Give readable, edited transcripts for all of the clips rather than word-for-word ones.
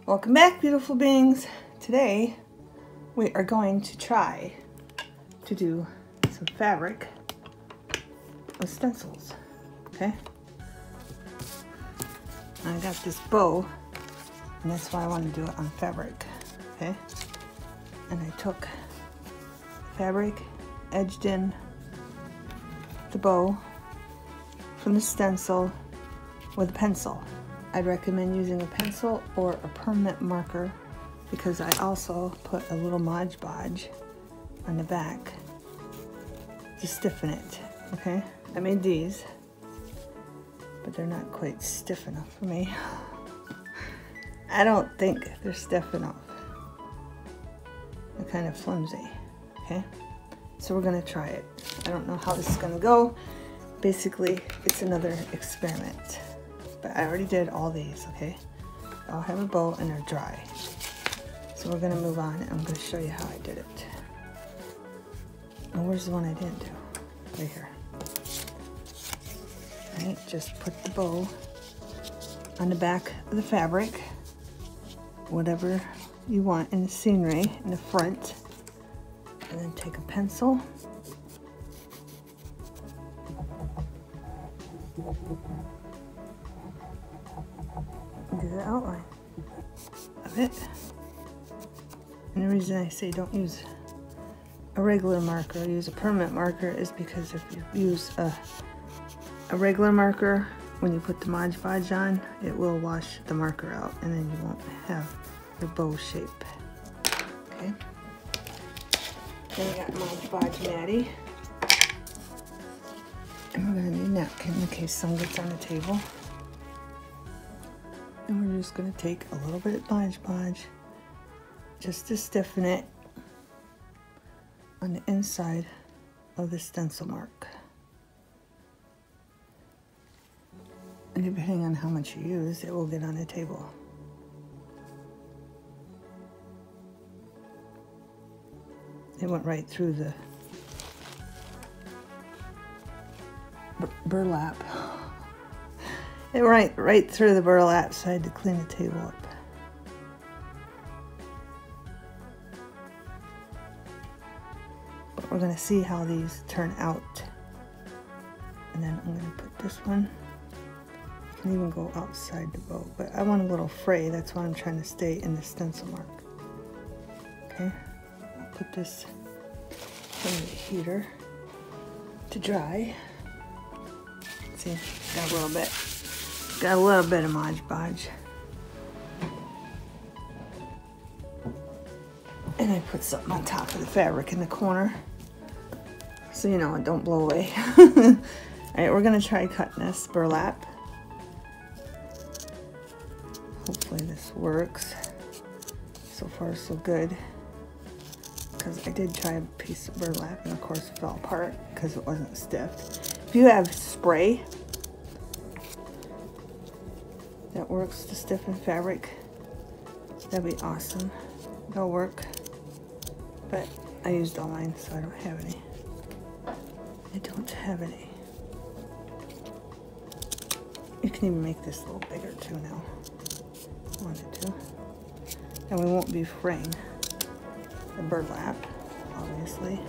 Welcome back, beautiful beings. Today we are going to try to do some fabric with stencils. Okay, I got this bow and that's why I want to do it on fabric. Okay, and I took fabric, edged in the bow from the stencil with a pencil. I'd recommend using a pencil or a permanent marker because I also put a little Mod Podge on the back to stiffen it. Okay, I made these, but they're not quite stiff enough for me. I don't think they're stiff enough. They're kind of flimsy. Okay, so we're gonna try it. I don't know how this is gonna go. Basically, it's another experiment. But I already did all these, okay? I'll have a bow and they're dry. So we're gonna move on and I'm gonna show you how I did it. And where's the one I didn't do? Right here. Alright, just put the bow on the back of the fabric, whatever you want in the scenery, in the front. And then take a pencil. Do the outline of it. And the reason I say don't use a regular marker, use a permanent marker, is because if you use a regular marker, when you put the Mod Podge on, it will wash the marker out and then you won't have your bow shape. Okay. Then I got Mod Podge Maddie. And we're gonna need a napkin in case some gets on the table. And we're just going to take a little bit of Mod Podge just to stiffen it on the inside of the stencil mark. And depending on how much you use, it will get on the table. It went right through the burlap. It went right through the burlap, so I had to clean the table up. But we're going to see how these turn out. And then I'm going to put this one. You can even go outside the bow, but I want a little fray. That's why I'm trying to stay in the stencil mark. Okay, I'll put this in the heater to dry. See, got a little bit. Got a little bit of Mod Podge. And I put something on top of the fabric in the corner. So you know it don't blow away. Alright, we're gonna try cutting this burlap. Hopefully this works. So far so good. Because I did try a piece of burlap and of course it fell apart because it wasn't stiff. If you have spray that works to stiffen fabric, that'd be awesome. That'll work, but I used all mine, so I don't have any. You can even make this a little bigger too now, if you wanted to. And we won't be fraying the burlap, obviously.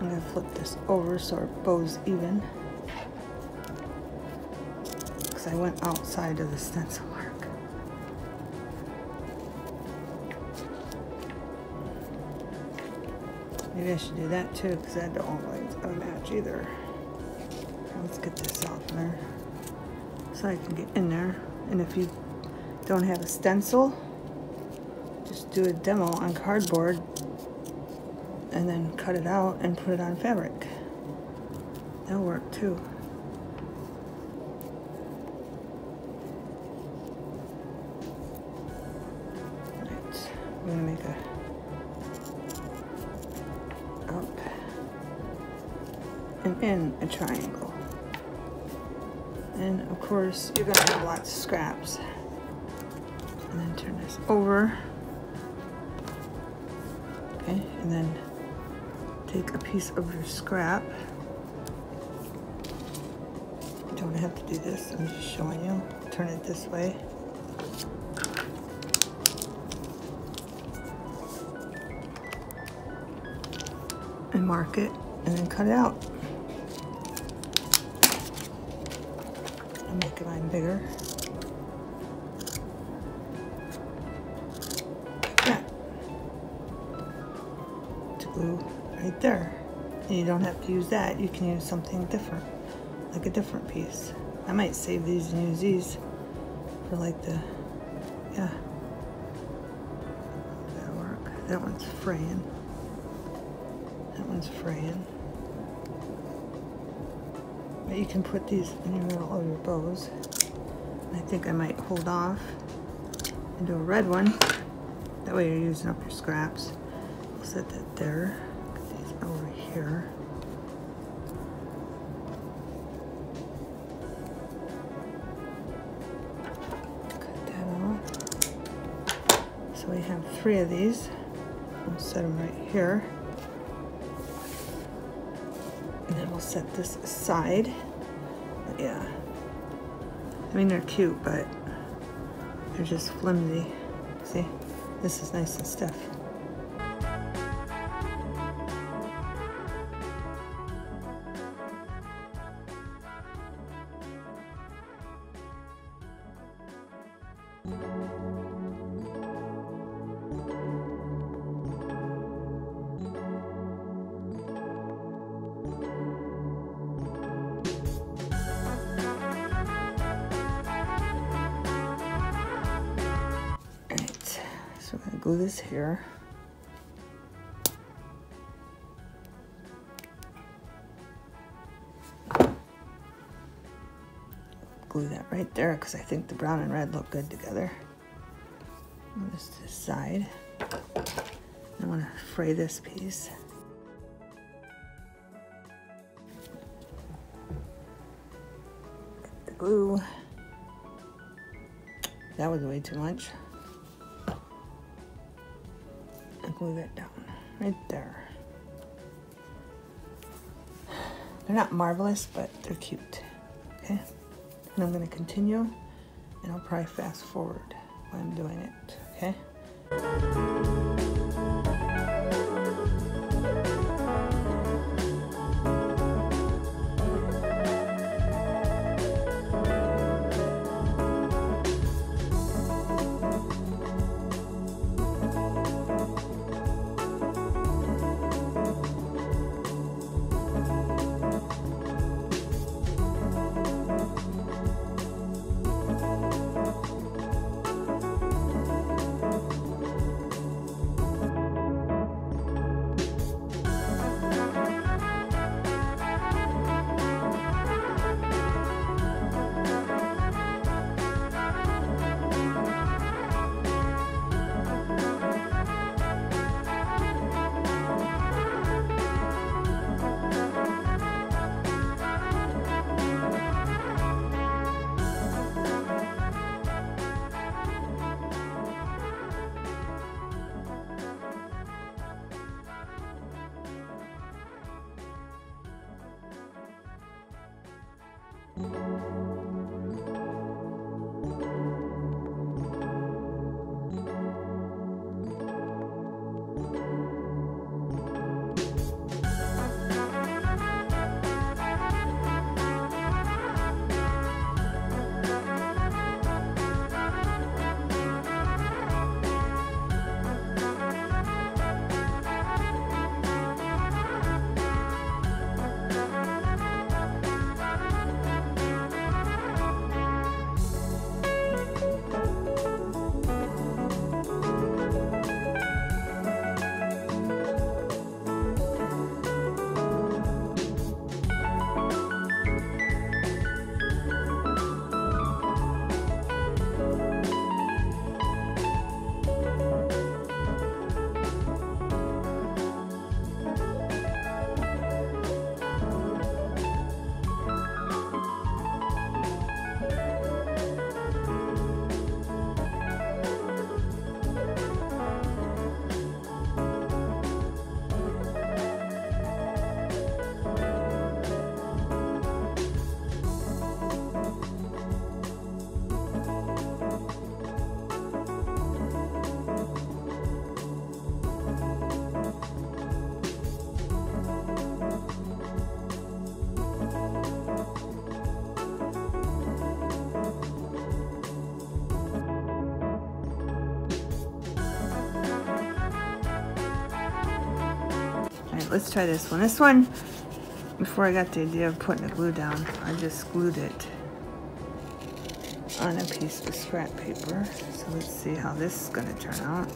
I'm gonna flip this over so our bow's even. I went outside of the stencil mark. Maybe I should do that too, because that don't really match either. Let's get this off there so I can get in there. And if you don't have a stencil, just do a demo on cardboard and then cut it out and put it on fabric. That'll work too. I'm gonna make a up and in a triangle. And of course, you're gonna have lots of scraps. And then turn this over. Okay, and then take a piece of your scrap. You don't have to do this, I'm just showing you. Turn it this way. and mark it and then cut it out. I'll make mine bigger. Like that. To glue right there. And you don't have to use that, you can use something different, like a different piece. I might save these and use these for like the, yeah. That'll work. That one's fraying. That one's fraying. But you can put these in the middle of your bows. I think I might hold off and do a red one. That way you're using up your scraps. We'll set that there. Put these over here. Cut that off. So we have 3 of these. We'll set them right here. And then we'll set this aside. But yeah. I mean, they're cute, but they're just flimsy. See? This is nice and stiff. So I'm going to glue this here. Glue that right there because I think the brown and red look good together. On this side. I want to fray this piece. Get the glue. That was way too much. Glue that down right there. They're not marvelous, but they're cute. Okay, and I'm going to continue, and I'll probably fast forward while I'm doing it. Okay. let's try this one. This one, before I got the idea of putting the glue down, I just glued it on a piece of scrap paper. So let's see how this is gonna turn out.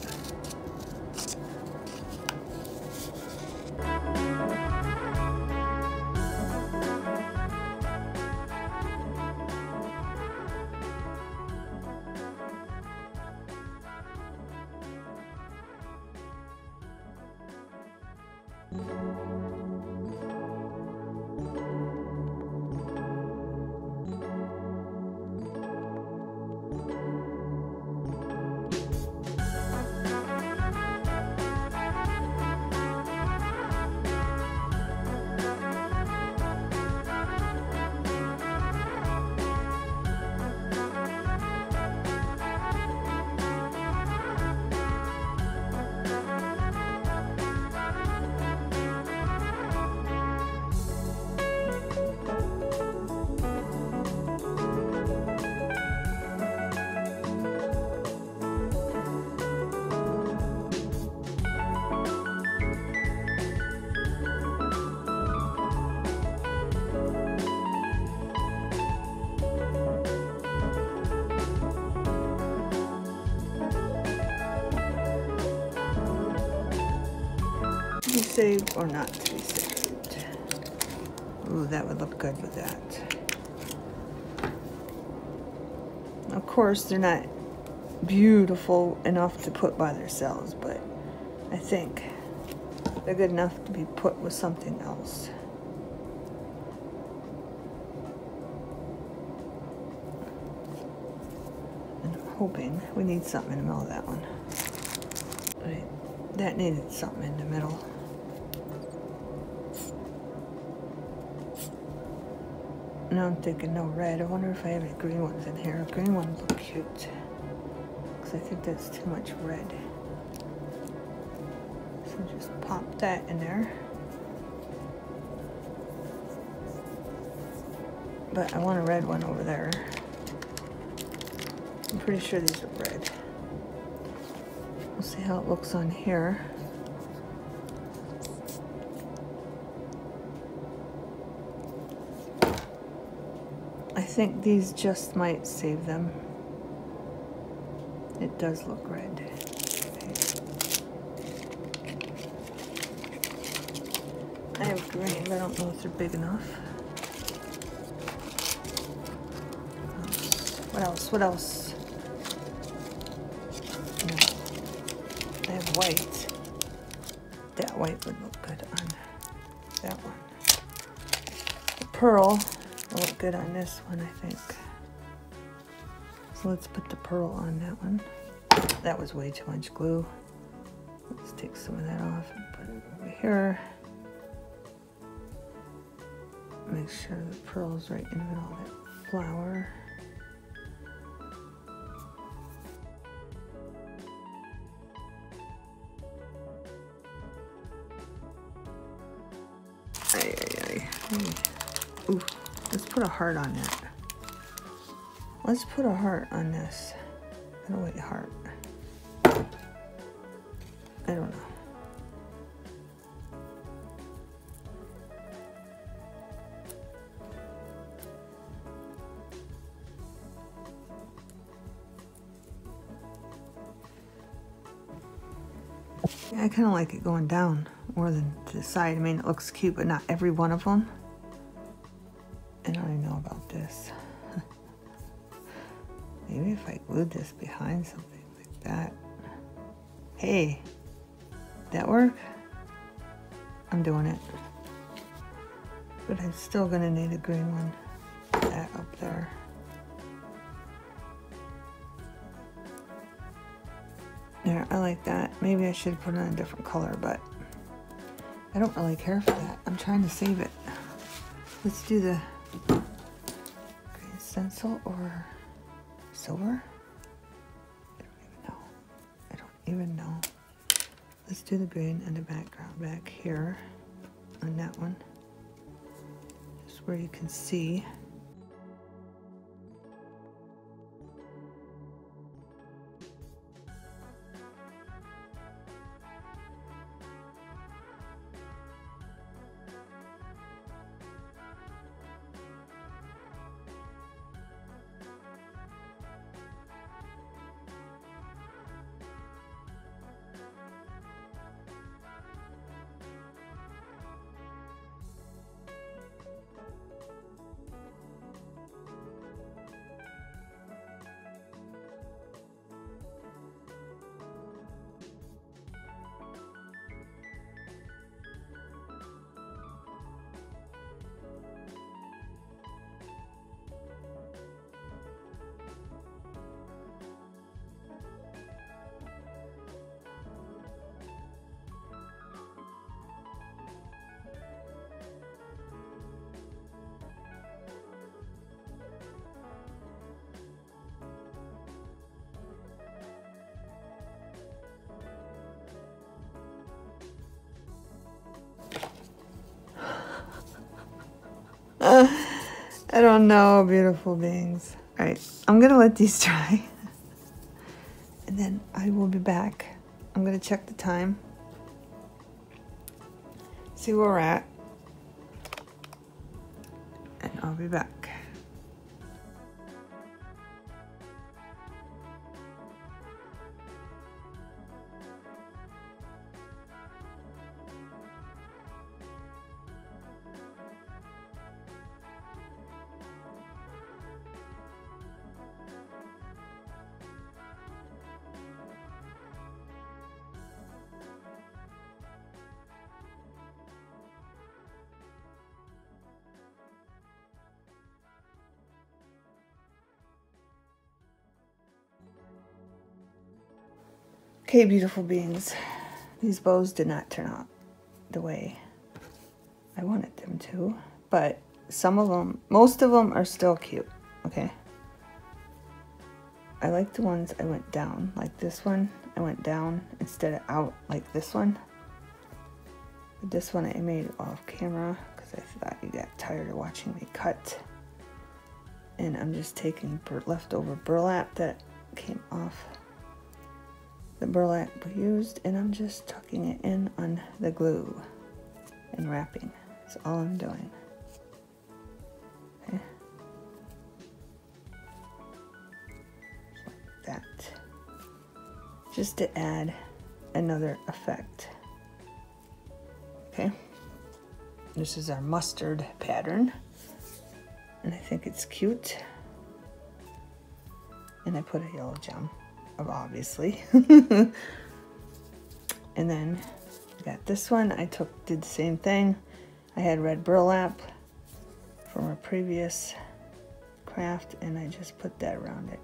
To be saved or not to be saved. Ooh, that would look good with that. Of course, they're not beautiful enough to put by themselves, but I think they're good enough to be put with something else. And I'm hoping we need something in the middle of that one. Right, that needed something in the middle. Now I'm thinking no red. I wonder if I have any green ones in here. Green ones look cute. Because I think that's too much red. So just pop that in there. But I want a red one over there. I'm pretty sure these are red. We'll see how it looks on here. I think these just might save them. It does look red. Okay. I have green, but I don't know if they're big enough. What else? What else? No. I have white. That white would look good on that one. The pearl will look good on this one, I think. So let's put the pearl on that one. That was way too much glue. Let's take some of that off and put it over here. Make sure the pearl is right in the middle of that flower. Ay, ay, ay. Ooh, let's put a heart on that. Let's put a heart on this. Oh wait, heart. I don't know. Yeah, I kind of like it going down more than to the side. I mean, it looks cute, but not every one of them. I don't even know about this. Maybe if I glued this behind something like that. Hey, that work? I'm doing it. But I'm still gonna need a green one. That up there. There, I like that. Maybe I should put it in a different color, but I don't really care for that. I'm trying to save it. Let's do the green stencil or silver. I don't even know. Let's do the green in the background back here on that one. Just where you can see. I don't know, beautiful beings. All right, I'm gonna let these dry. And then I will be back. I'm gonna check the time. See where we're at. And I'll be back. Okay, beautiful beings. These bows did not turn out the way I wanted them to, but some of them, most of them are still cute, okay? I like the ones I went down, like this one, I went down instead of out like this one. But this one I made off camera because I thought you got tired of watching me cut. And I'm just taking leftover burlap that came off the burlap we used, and I'm just tucking it in on the glue and wrapping. That's all I'm doing. Okay. Like that. Just to add another effect. Okay. This is our mustard pattern, and I think it's cute. And I put a yellow gem, obviously. And then got this one. I did the same thing. I had red burlap from a previous craft, and I just put that around it.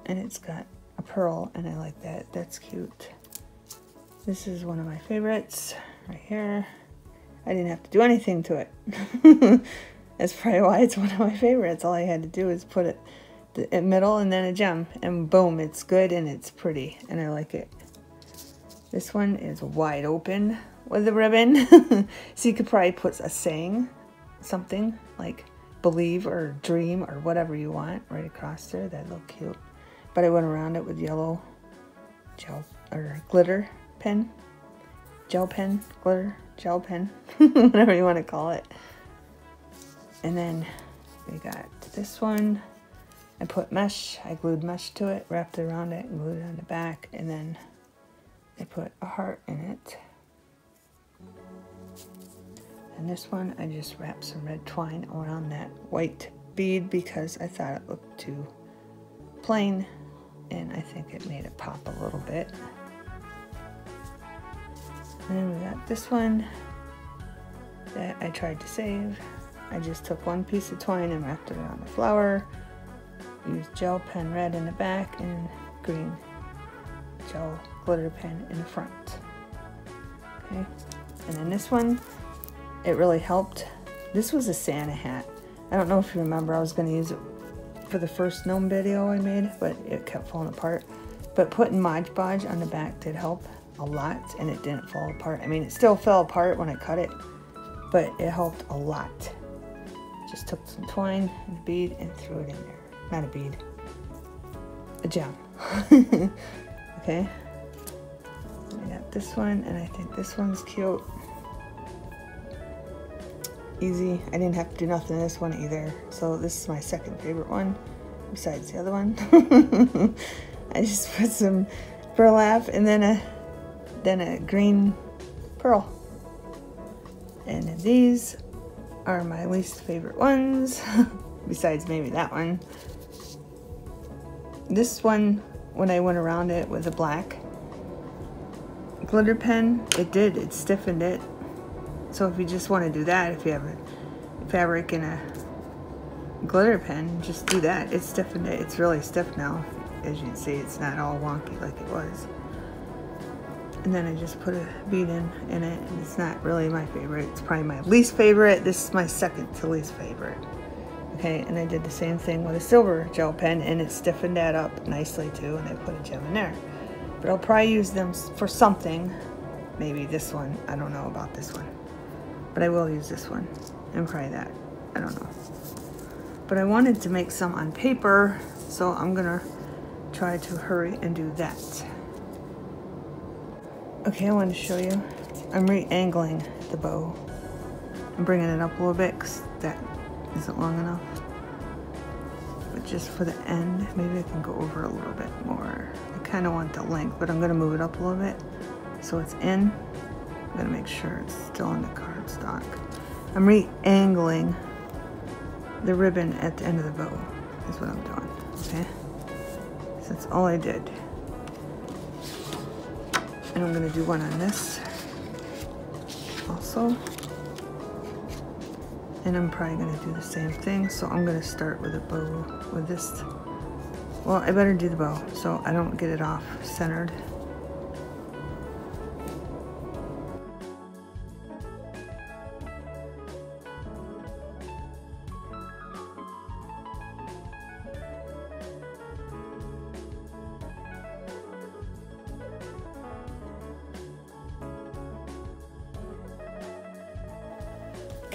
And it's got a pearl, and I like that. That's cute. This is one of my favorites right here. I didn't have to do anything to it. That's probably why it's one of my favorites. All I had to do is put it the middle and then a gem, and boom, it's good and it's pretty, and I like it. This one is wide open with a ribbon. So you could probably put a saying, something like believe or dream or whatever you want right across there. That look cute. But I went around it with yellow gel or glitter pen, gel pen, glitter, gel pen, whatever you want to call it. And then we got this one. I put mesh, I glued mesh to it, wrapped it around it, and glued it on the back, and then I put a heart in it. And this one, I just wrapped some red twine around that white bead because I thought it looked too plain, and I think it made it pop a little bit. And then we got this one that I tried to save. I just took one piece of twine and wrapped it around the flower. Used gel pen red in the back and green gel glitter pen in the front. Okay, and then this one, it really helped. This was a Santa hat. I don't know if you remember, I was going to use it for the first gnome video I made, but it kept falling apart. But putting Mod Podge on the back did help a lot, and it didn't fall apart. I mean, it still fell apart when I cut it, but it helped a lot. Just took some twine and a bead and threw it in there. Not a bead, a gem. Okay, I got this one, and I think this one's cute. Easy. I didn't have to do nothing to this one either. So this is my second favorite one, besides the other one. I just put some burlap and then a green pearl. And these are my least favorite ones, besides maybe that one. This one, when I went around it with a black glitter pen, it stiffened it. So if you just want to do that, if you have a fabric and a glitter pen, just do that. It stiffened it. It's really stiff now. As you can see, it's not all wonky like it was. And then I just put a bead in it, and it's not really my favorite. It's probably my least favorite. This is my second to least favorite. Okay, and I did the same thing with a silver gel pen, and it stiffened that up nicely too, and I put a gem in there. But I'll probably use them for something. Maybe this one. I don't know about this one. But I will use this one, and probably that. I don't know. But I wanted to make some on paper, so I'm gonna try to hurry and do that. Okay, I want to show you. I'm re-angling the bow. I'm bringing it up a little bit because that isn't long enough. But just for the end, maybe I can go over a little bit more. I kind of want the length, but I'm going to move it up a little bit so it's in. I'm going to make sure it's still in the cardstock. I'm re-angling the ribbon at the end of the bow is what I'm doing, okay? So that's all I did. And I'm going to do one on this also. And I'm probably going to do the same thing. So I'm going to start with a bow with this. Well, I better do the bow so I don't get it off centered.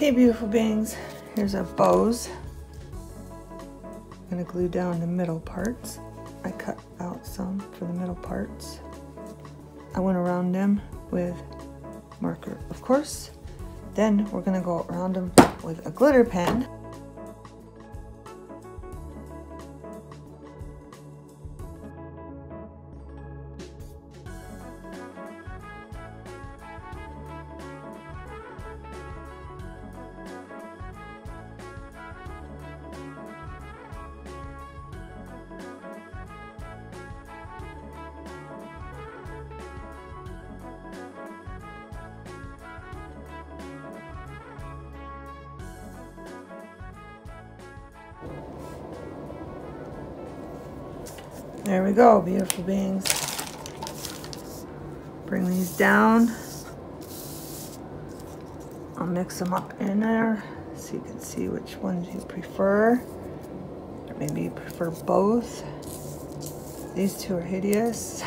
Okay, beautiful beings, here's our bows. I'm gonna glue down the middle parts. I cut out some for the middle parts. I went around them with marker, of course. Then we're gonna go around them with a glitter pen. There we go, beautiful beings. Bring these down. I'll mix them up in there so you can see which ones you prefer. Or maybe you prefer both. These two are hideous.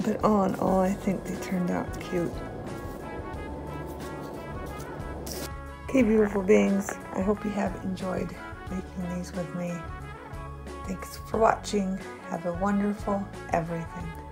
But all in all, I think they turned out cute. Okay, beautiful beings, I hope you have enjoyed making these with me. Thanks for watching. Have a wonderful everything.